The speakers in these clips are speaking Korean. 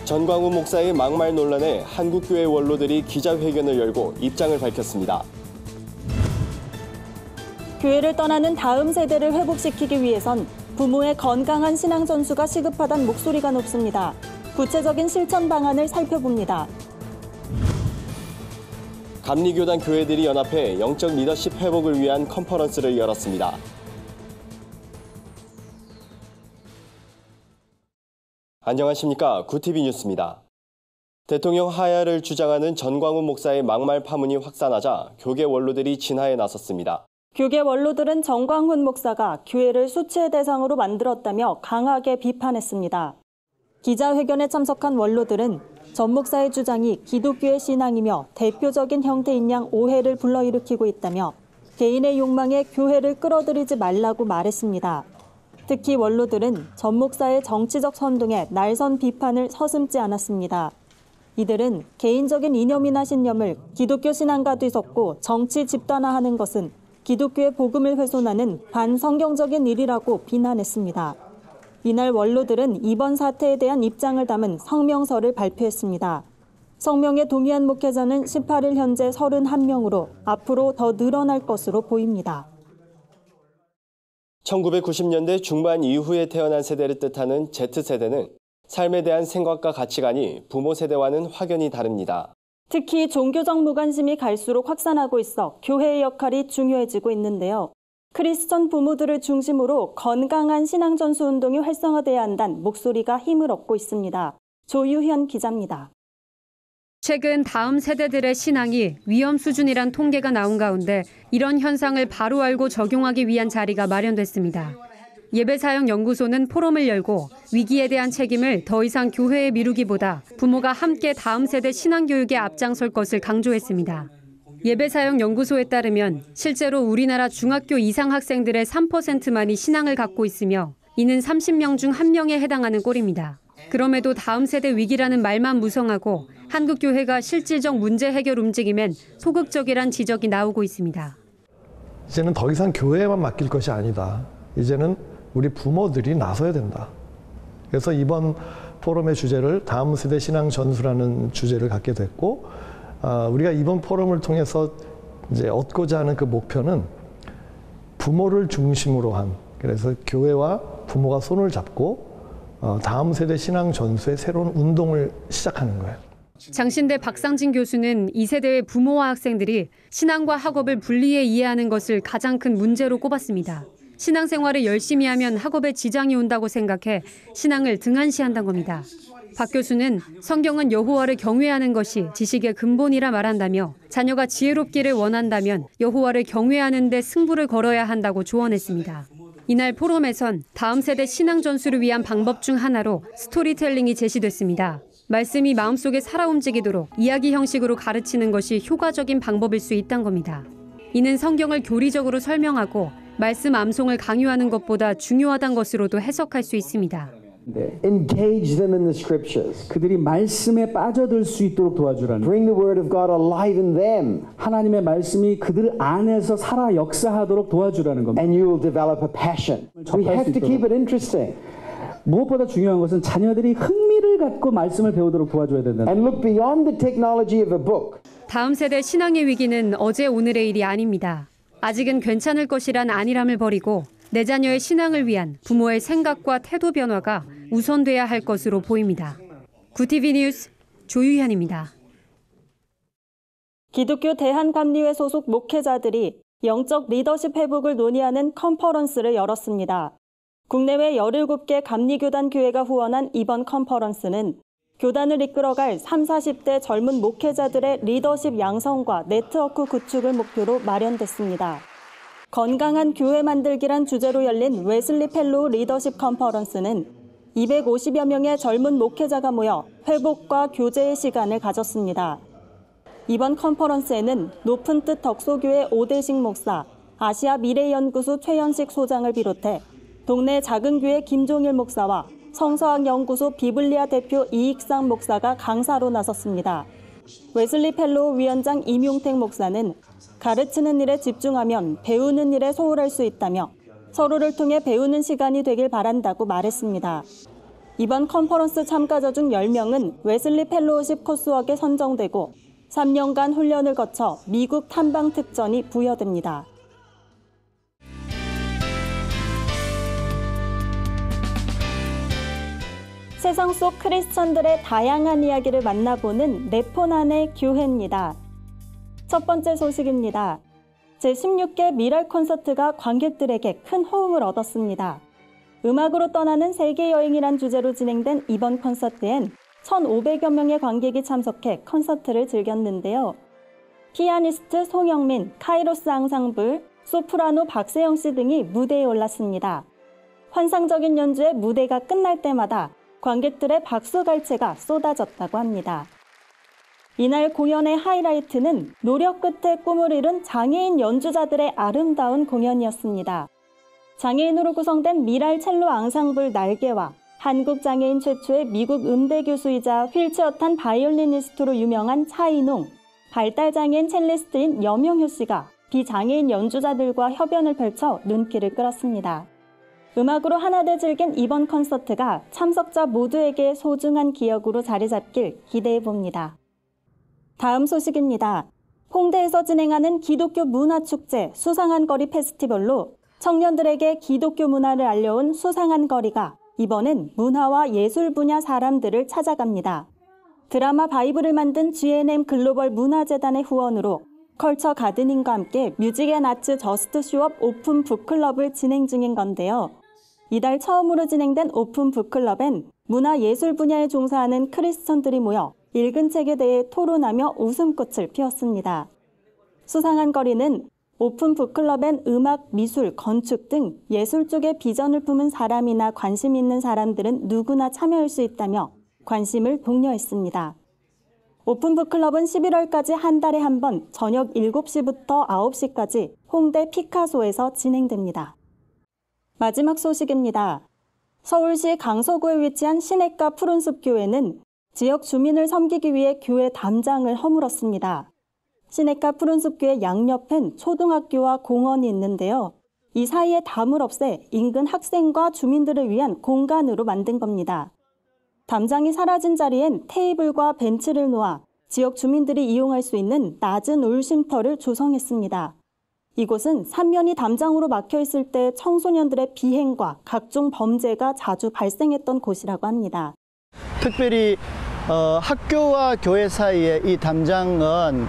전광훈 목사의 막말 논란에 한국교회 원로들이 기자회견을 열고 입장을 밝혔습니다. 교회를 떠나는 다음 세대를 회복시키기 위해선 부모의 건강한 신앙 전수가 시급하다는 목소리가 높습니다. 구체적인 실천 방안을 살펴봅니다. 감리교단 교회들이 연합해 영적 리더십 회복을 위한 컨퍼런스를 열었습니다. 안녕하십니까. 구TV 뉴스입니다. 대통령 하야를 주장하는 전광훈 목사의 막말 파문이 확산하자 교계 원로들이 진화에 나섰습니다. 교계 원로들은 전광훈 목사가 교회를 수치의 대상으로 만들었다며 강하게 비판했습니다. 기자회견에 참석한 원로들은 전 목사의 주장이 기독교의 신앙이며 대표적인 형태인 양 오해를 불러일으키고 있다며 개인의 욕망에 교회를 끌어들이지 말라고 말했습니다. 특히 원로들은 전 목사의 정치적 선동에 날선 비판을 서슴지 않았습니다. 이들은 개인적인 이념이나 신념을 기독교 신앙과 뒤섞고 정치 집단화하는 것은 기독교의 복음을 훼손하는 반성경적인 일이라고 비난했습니다. 이날 원로들은 이번 사태에 대한 입장을 담은 성명서를 발표했습니다. 성명에 동의한 목회자는 18일 현재 31명으로 앞으로 더 늘어날 것으로 보입니다. 1990년대 중반 이후에 태어난 세대를 뜻하는 Z세대는 삶에 대한 생각과 가치관이 부모 세대와는 확연히 다릅니다. 특히 종교적 무관심이 갈수록 확산하고 있어 교회의 역할이 중요해지고 있는데요. 크리스천 부모들을 중심으로 건강한 신앙 전수 운동이 활성화돼야 한다는 목소리가 힘을 얻고 있습니다. 조유현 기자입니다. 최근 다음 세대들의 신앙이 위험 수준이란 통계가 나온 가운데 이런 현상을 바로 알고 적용하기 위한 자리가 마련됐습니다. 예배사역연구소는 포럼을 열고 위기에 대한 책임을 더 이상 교회에 미루기보다 부모가 함께 다음 세대 신앙교육에 앞장설 것을 강조했습니다. 예배사역연구소에 따르면 실제로 우리나라 중학교 이상 학생들의 3%만이 신앙을 갖고 있으며 이는 30명 중 1명에 해당하는 꼴입니다. 그럼에도 다음 세대 위기라는 말만 무성하고 한국 교회가 실질적 문제 해결 움직임엔 소극적이란 지적이 나오고 있습니다. 이제는 더 이상 교회에만 맡길 것이 아니다. 이제는 우리 부모들이 나서야 된다. 그래서 이번 포럼의 주제를 다음 세대 신앙 전수라는 주제를 갖게 됐고, 우리가 이번 포럼을 통해서 이제 얻고자 하는 그 목표는 부모를 중심으로 한, 그래서 교회와 부모가 손을 잡고 다음 세대 신앙 전수의 새로운 운동을 시작하는 거예요. 장신대 박상진 교수는 이 세대의 부모와 학생들이 신앙과 학업을 분리해 이해하는 것을 가장 큰 문제로 꼽았습니다. 신앙생활을 열심히 하면 학업에 지장이 온다고 생각해 신앙을 등한시한다는 겁니다. 박 교수는 성경은 여호와를 경외하는 것이 지식의 근본이라 말한다며 자녀가 지혜롭기를 원한다면 여호와를 경외하는 데 승부를 걸어야 한다고 조언했습니다. 이날 포럼에선 다음 세대 신앙 전수를 위한 방법 중 하나로 스토리텔링이 제시됐습니다. 말씀이 마음속에 살아 움직이도록 이야기 형식으로 가르치는 것이 효과적인 방법일 수 있다는 겁니다. 이는 성경을 교리적으로 설명하고 말씀 암송을 강요하는 것보다 중요하다는 것으로도 해석할 수 있습니다. Engage them in the scriptures. 그들이 말씀에 빠져들 수 있도록 도와주라는. Bring the word of God alive in them. 하나님의 말씀이 그들 안에서 살아 역사하도록 도와주라는 겁니다. And you will develop a passion. We have to keep it interesting. 무엇보다 중요한 것은 자녀들이 흥미를 갖고 말씀을 배우도록 도와줘야 된다. And look beyond the technology of a book. 다음 세대 신앙의 위기는 어제 오늘의 일이 아닙니다. 아직은 괜찮을 것이란 안일함을 버리고 내 자녀의 신앙을 위한 부모의 생각과 태도 변화가 우선돼야 할 것으로 보입니다. 구TV 뉴스 조유현입니다. 기독교 대한감리회 소속 목회자들이 영적 리더십 회복을 논의하는 컨퍼런스를 열었습니다. 국내외 17개 감리교단 교회가 후원한 이번 컨퍼런스는 교단을 이끌어갈 30, 40대 젊은 목회자들의 리더십 양성과 네트워크 구축을 목표로 마련됐습니다. 건강한 교회 만들기란 주제로 열린 웨슬리 펠로우 리더십 컨퍼런스는 250여 명의 젊은 목회자가 모여 회복과 교제의 시간을 가졌습니다. 이번 컨퍼런스에는 높은 뜻 덕소교회 오대식 목사, 아시아 미래연구소 최현식 소장을 비롯해 동네 작은 교회 김종일 목사와 성서학연구소 비블리아 대표 이익상 목사가 강사로 나섰습니다. 웨슬리 펠로우 위원장 임용택 목사는 가르치는 일에 집중하면 배우는 일에 소홀할 수 있다며 서로를 통해 배우는 시간이 되길 바란다고 말했습니다. 이번 컨퍼런스 참가자 중 10명은 웨슬리 펠로우십 코스웍에 선정되고 3년간 훈련을 거쳐 미국 탐방 특전이 부여됩니다. 세상 속 크리스천들의 다양한 이야기를 만나보는 네포난의 교회입니다. 첫 번째 소식입니다. 제16개 미랄 콘서트가 관객들에게 큰 호응을 얻었습니다. 음악으로 떠나는 세계 여행이란 주제로 진행된 이번 콘서트엔 1,500여 명의 관객이 참석해 콘서트를 즐겼는데요. 피아니스트 송영민, 카이로스 앙상블, 소프라노 박세영 씨 등이 무대에 올랐습니다. 환상적인 연주에 무대가 끝날 때마다 관객들의 박수갈채가 쏟아졌다고 합니다. 이날 공연의 하이라이트는 노력 끝에 꿈을 이룬 장애인 연주자들의 아름다운 공연이었습니다. 장애인으로 구성된 미랄 첼로 앙상블 날개와 한국 장애인 최초의 미국 음대 교수이자 휠체어 탄 바이올리니스트로 유명한 차이농, 발달장애인 첼리스트인 염용효 씨가 비장애인 연주자들과 협연을 펼쳐 눈길을 끌었습니다. 음악으로 하나돼 즐긴 이번 콘서트가 참석자 모두에게 소중한 기억으로 자리 잡길 기대해봅니다. 다음 소식입니다. 홍대에서 진행하는 기독교 문화축제 수상한 거리 페스티벌로 청년들에게 기독교 문화를 알려온 수상한 거리가 이번엔 문화와 예술 분야 사람들을 찾아갑니다. 드라마 바이블을 만든 G&M 글로벌 문화재단의 후원으로 컬처 가드닝과 함께 뮤직 앤 아츠 저스트 쇼업 오픈 북클럽을 진행 중인 건데요. 이달 처음으로 진행된 오픈 북클럽엔 문화 예술 분야에 종사하는 크리스천들이 모여 읽은 책에 대해 토론하며 웃음꽃을 피웠습니다. 수상한 거리는 오픈 북클럽엔 음악, 미술, 건축 등 예술 쪽에 비전을 품은 사람이나 관심 있는 사람들은 누구나 참여할 수 있다며 관심을 독려했습니다. 오픈 북클럽은 11월까지 한 달에 한 번 저녁 7시부터 9시까지 홍대 피카소에서 진행됩니다. 마지막 소식입니다. 서울시 강서구에 위치한 시냇가 푸른숲 교회는 지역 주민을 섬기기 위해 교회 담장을 허물었습니다. 시냇가 푸른숲 교회 양옆엔 초등학교와 공원이 있는데요. 이 사이에 담을 없애 인근 학생과 주민들을 위한 공간으로 만든 겁니다. 담장이 사라진 자리엔 테이블과 벤치를 놓아 지역 주민들이 이용할 수 있는 낮은 울쉼터를 조성했습니다. 이곳은 삼면이 담장으로 막혀 있을 때 청소년들의 비행과 각종 범죄가 자주 발생했던 곳이라고 합니다. 특별히 학교와 교회 사이에 이 담장은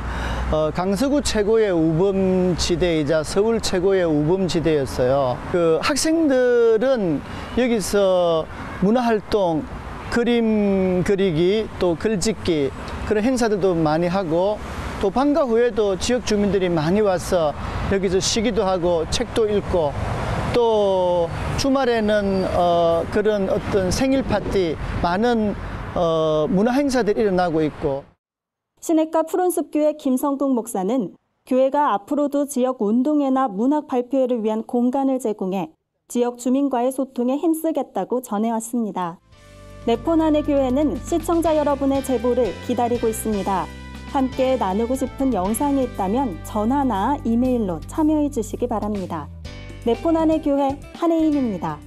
강서구 최고의 우범지대이자 서울 최고의 우범지대였어요. 그 학생들은 여기서 문화활동, 그림 그리기, 또 글짓기 그런 행사들도 많이 하고 또 방과 후에도 지역 주민들이 많이 와서 여기서 쉬기도 하고 책도 읽고 또 주말에는 그런 어떤 생일 파티 많은 문화 행사들이 일어나고 있고. 시냇가 푸른숲교회 김성국 목사는 교회가 앞으로도 지역 운동회나 문학 발표회를 위한 공간을 제공해 지역 주민과의 소통에 힘쓰겠다고 전해왔습니다. 네포난의 교회는 시청자 여러분의 제보를 기다리고 있습니다. 함께 나누고 싶은 영상이 있다면 전화나 이메일로 참여해 주시기 바랍니다. 네포난의 교회 한혜인입니다.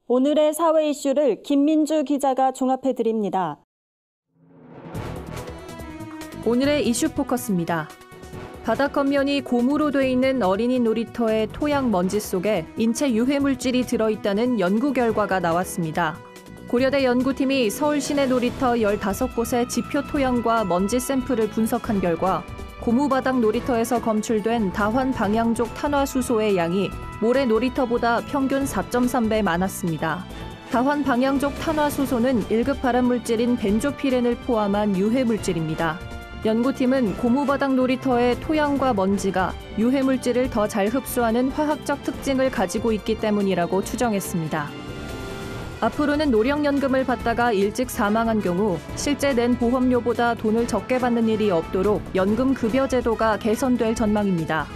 오늘의 사회 이슈를 김민주 기자가 종합해 드립니다. 오늘의 이슈 포커스입니다. 바닥 겉면이 고무로 돼 있는 어린이 놀이터의 토양 먼지 속에 인체 유해 물질이 들어있다는 연구 결과가 나왔습니다. 고려대 연구팀이 서울 시내 놀이터 15곳의 지표 토양과 먼지 샘플을 분석한 결과 고무바닥 놀이터에서 검출된 다환 방향족 탄화수소의 양이 모래 놀이터보다 평균 4.3배 많았습니다. 다환 방향족 탄화수소는 1급 발암물질인 벤조피렌을 포함한 유해 물질입니다. 연구팀은 고무바닥 놀이터의 토양과 먼지가 유해 물질을 더 잘 흡수하는 화학적 특징을 가지고 있기 때문이라고 추정했습니다. 앞으로는 노령연금을 받다가 일찍 사망한 경우 실제 낸 보험료보다 돈을 적게 받는 일이 없도록 연금급여 제도가 개선될 전망입니다.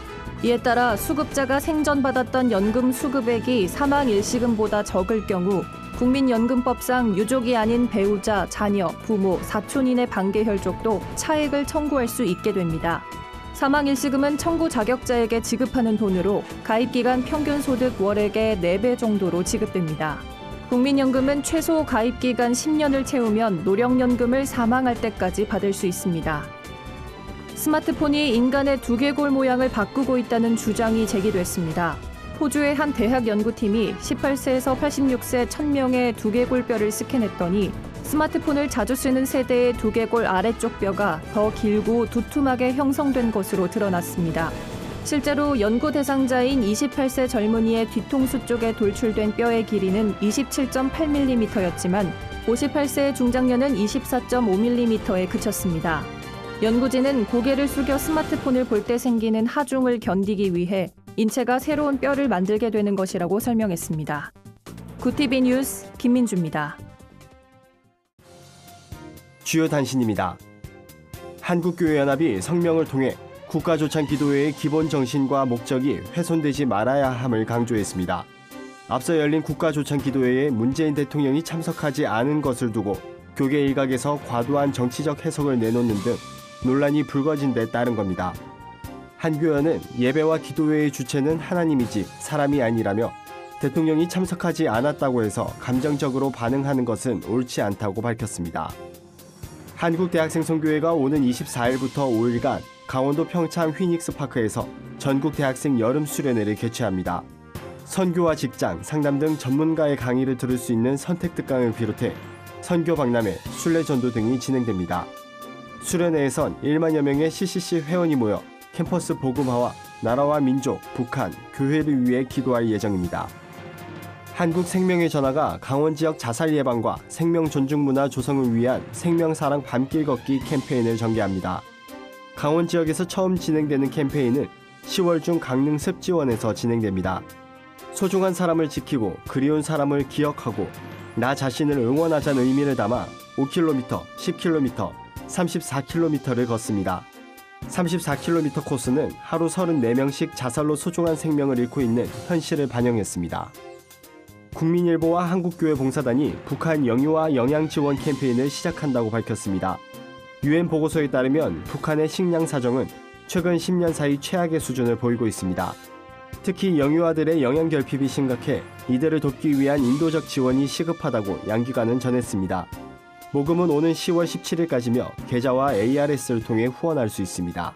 이에 따라 수급자가 생전 받았던 연금 수급액이 사망 일시금보다 적을 경우 국민연금법상 유족이 아닌 배우자, 자녀, 부모, 사촌인의 반계 혈족도 차액을 청구할 수 있게 됩니다. 사망 일시금은 청구 자격자에게 지급하는 돈으로 가입기간 평균 소득 월액의 4배 정도로 지급됩니다. 국민연금은 최소 가입 기간 10년을 채우면 노령연금을 사망할 때까지 받을 수 있습니다. 스마트폰이 인간의 두개골 모양을 바꾸고 있다는 주장이 제기됐습니다. 호주의 한 대학 연구팀이 18세에서 86세 1000명의 두개골뼈를 스캔했더니 스마트폰을 자주 쓰는 세대의 두개골 아래쪽 뼈가 더 길고 두툼하게 형성된 것으로 드러났습니다. 실제로 연구 대상자인 28세 젊은이의 뒤통수 쪽에 돌출된 뼈의 길이는 27.8mm였지만 58세의 중장년은 24.5mm에 그쳤습니다. 연구진은 고개를 숙여 스마트폰을 볼 때 생기는 하중을 견디기 위해 인체가 새로운 뼈를 만들게 되는 것이라고 설명했습니다. 구티비 뉴스 김민주입니다. 주요 단신입니다. 한국교회연합이 성명을 통해 국가조창기도회의 기본 정신과 목적이 훼손되지 말아야 함을 강조했습니다. 앞서 열린 국가조창기도회에 문재인 대통령이 참석하지 않은 것을 두고 교계 일각에서 과도한 정치적 해석을 내놓는 등 논란이 불거진 데 따른 겁니다. 한 교연은 예배와 기도회의 주체는 하나님이지 사람이 아니라며 대통령이 참석하지 않았다고 해서 감정적으로 반응하는 것은 옳지 않다고 밝혔습니다. 한국대학생선교회가 오는 24일부터 5일간 강원도 평창 휘닉스파크에서 전국 대학생 여름 수련회를 개최합니다. 선교와 직장, 상담 등 전문가의 강의를 들을 수 있는 선택 특강을 비롯해 선교 박람회, 순례 전도 등이 진행됩니다. 수련회에선 1만여 명의 CCC 회원이 모여 캠퍼스 복음화와 나라와 민족, 북한, 교회를 위해 기도할 예정입니다. 한국생명의 전화가 강원 지역 자살 예방과 생명 존중 문화 조성을 위한 생명사랑 밤길 걷기 캠페인을 전개합니다. 강원 지역에서 처음 진행되는 캠페인은 10월 중 강릉 습지원에서 진행됩니다. 소중한 사람을 지키고 그리운 사람을 기억하고 나 자신을 응원하자는 의미를 담아 5km, 10km, 34km를 걷습니다. 34km 코스는 하루 34명씩 자살로 소중한 생명을 잃고 있는 현실을 반영했습니다. 국민일보와 한국교회 봉사단이 북한 영유아 영양 지원 캠페인을 시작한다고 밝혔습니다. UN 보고서에 따르면 북한의 식량 사정은 최근 10년 사이 최악의 수준을 보이고 있습니다. 특히 영유아들의 영양 결핍이 심각해 이들을 돕기 위한 인도적 지원이 시급하다고 양기관은 전했습니다. 모금은 오는 10월 17일까지며 계좌와 ARS를 통해 후원할 수 있습니다.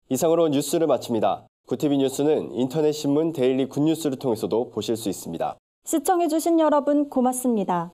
이상으로 뉴스를 마칩니다. 구티비 뉴스는 인터넷 신문 데일리 굿뉴스를 통해서도 보실 수 있습니다. 시청해주신 여러분 고맙습니다.